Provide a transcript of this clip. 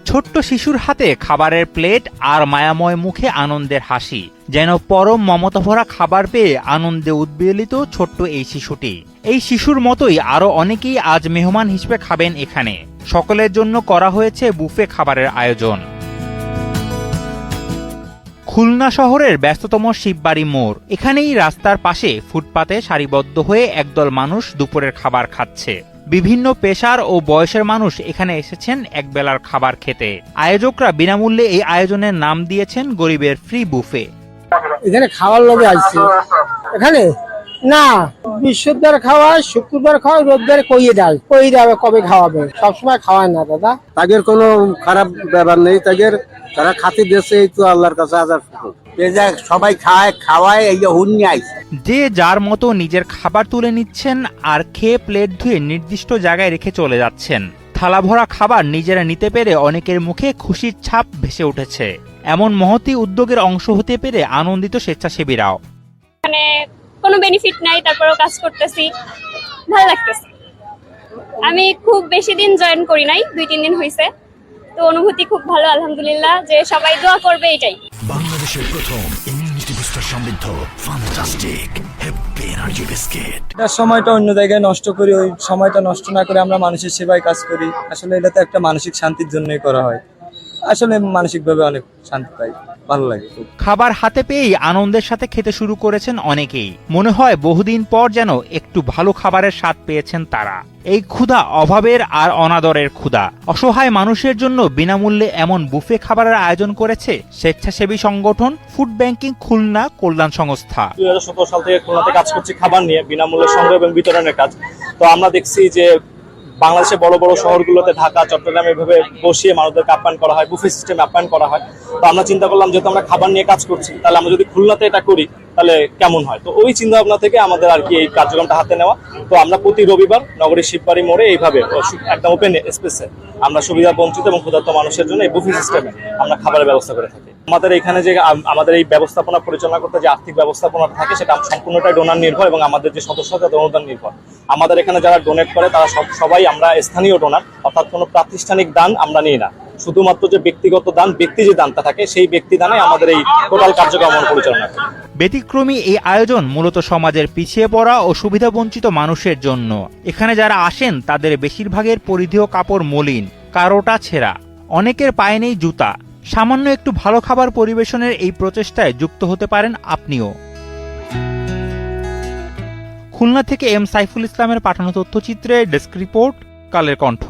ছোট্ট শিশুর হাতে খাবারের প্লেট আর মায়াময় মুখে আনন্দের হাসি, যেন পরম মমতা ভরা খাবার পেয়ে আনন্দে উদ্বেলিত ছোট্ট এই শিশুটি। এই শিশুর মতোই আরো অনেকেই আজ মেহমান হিসেবে খাবেন এখানে। সকলের জন্য করা হয়েছে বুফে খাবারের আয়োজন। খুলনা শহরের ব্যস্ততম শিববাড়ি মোড়, এখানেই রাস্তার পাশে ফুটপাতে সারিবদ্ধ হয়ে একদল মানুষ দুপুরের খাবার খাচ্ছে। বিভিন্ন পেশার ও বয়সের মানুষ এখানে এসেছেন একবেলার খাবার খেতে। আয়োজকরা বিনামূল্যে এই আয়োজনের নাম দিয়েছেন গরিবের ফ্রি বুফে। এখানে খাওয়ার লোভে আসছে। এখানে না, বৃহস্পতিবার খাওয়ায়, শুক্রবার খাওয়ায়, রোববার কইয়ে দেয় কবে খাওয়াবে, সবসময় খাওয়ায় না দাদা। তাদের কোনো খারাপ ব্যাপার নেই, তারা খাতে দিয়েছে, এই তো আল্লাহর কাছে হাজার সবাই খাওয়ায় এই যে হুন্নি আইছে। যে যার মতো নিজের খাবার তুলে নিচ্ছেন আর খেয়ে প্লেট ধুয়ে নির্দিষ্ট জায়গায় রেখে চলে যাচ্ছেন। থালা ভরা খাবার নিজেরা নিতে পেরে অনেকের মুখে খুশির ছাপ ভেসে উঠেছে। এমন মহতী উদ্যোগের অংশ হতে পেরে আনন্দিত স্বেচ্ছাসেবীরাও। মানে কোনো বেনিফিট নাই, তারপরেও কাজ করতেছি, ভালো লাগতেছে। আমি খুব বেশি দিন জয়েন করি নাই, 2-3 দিন হয়েছে, তো অনুভূতি খুব ভালো আলহামদুলিল্লাহ। যে সবাই দোয়া করবে এটাই। বাংলাদেশের প্রথম ইমিউনিটি বুস্টার সমৃদ্ধ ফ্যান্টাস্টিক হ্যাপি এনার্জি বিস্কিট। এটার সময়টা অন্য জায়গায় নষ্ট করি, ওই সময়টা নষ্ট না করে আমরা মানুষের সেবায় কাজ করি। আসলে এটা তো একটা মানসিক শান্তির জন্যই করা হয়। আসলে মানসিকভাবে অনেক শান্তি পাই, ভালো লাগে। খাবার হাতে পেয়েই আনন্দের সাথে খেতে শুরু করেছেন অনেকেই। মনে হয় বহুদিন পর যেন একটু ভালো খাবারের স্বাদ পেয়েছেন তারা। এই ক্ষুধা অভাবের আর অনাদরের ক্ষুধা। অসহায় মানুষের জন্য বিনামূল্যে এমন বুফে খাবারের আয়োজন করেছে স্বেচ্ছাসেবী সংগঠন ফুড ব্যাংকিং খুলনা কল্যাণ সংস্থা। 2017 সাল থেকে খুলনাতে কাজ করছি খাবার নিয়ে, বিনামূল্যে সংগ্রহ এবং বিতরণের কাজ। তো আমরা দেখছি যে বাংলাদেশের বড় বড় শহরগুলোতে, ঢাকা, চট্টগ্রাম, এভাবে বসিয়ে মানুষদেরকে আপ্যায়ন করা হয়, বুফে সিস্টেমে আপ্যায়ন করা হয়। তো আমরা চিন্তা করলাম, যেহেতু আমরা খাবার নিয়ে কাজ করছি, তাহলে আমরা যদি খুলনাতে এটা করি তাহলে কেমন হয়। তো ওই চিন্তা ভাবনা থেকে আমাদের আর কি এই কার্যক্রমটা হাতে নেওয়া। তো আমরা প্রতি রবিবার নগরীর শিববাড়ি মোড়ে এইভাবে একদম ওপেন স্পেসে আমরা সুবিধা বঞ্চিত এবং ক্ষুধার্ত মানুষের জন্য এই বুফে সিস্টেমে আমরা খাবারের ব্যবস্থা করে থাকি। আমাদের এখানে যে আমাদের এই ব্যবস্থাপনা পরিচালনা করতে যে আর্থিক ব্যবস্থাপনা থাকে, সেটা সম্পূর্ণটাই ডোনার নির্ভর এবং আমাদের যে সদস্য তাদের অনুদান নির্ভর। আমাদের এখানে যারা ডোনেট করে তারা সবাই আমরা স্থানীয় ডোনার, অর্থাৎ কোনো প্রাতিষ্ঠানিক দান আমরা নিই না। শুধুমাত্র যে ব্যক্তিগত দান, ব্যক্তি যে দানটা থাকে, সেই ব্যক্তি দানে আমাদের এই টোটাল কার্যক্রম পরিচালনা করে। ব্যতিক্রমী এই আয়োজন মূলত সমাজের পিছিয়ে পড়া ও সুবিধাবঞ্চিত মানুষের জন্য। এখানে যারা আসেন তাদের বেশিরভাগের পরিধেয় কাপড় মলিন, কারোটা ছেঁড়া, অনেকের পায়ে নেই জুতা। সামান্য একটু ভালো খাবার পরিবেশনের এই প্রচেষ্টায় যুক্ত হতে পারেন আপনিও। খুলনা থেকে এম সাইফুল ইসলামের পাঠানো তথ্যচিত্রে ডেস্ক রিপোর্ট, কালের কণ্ঠ।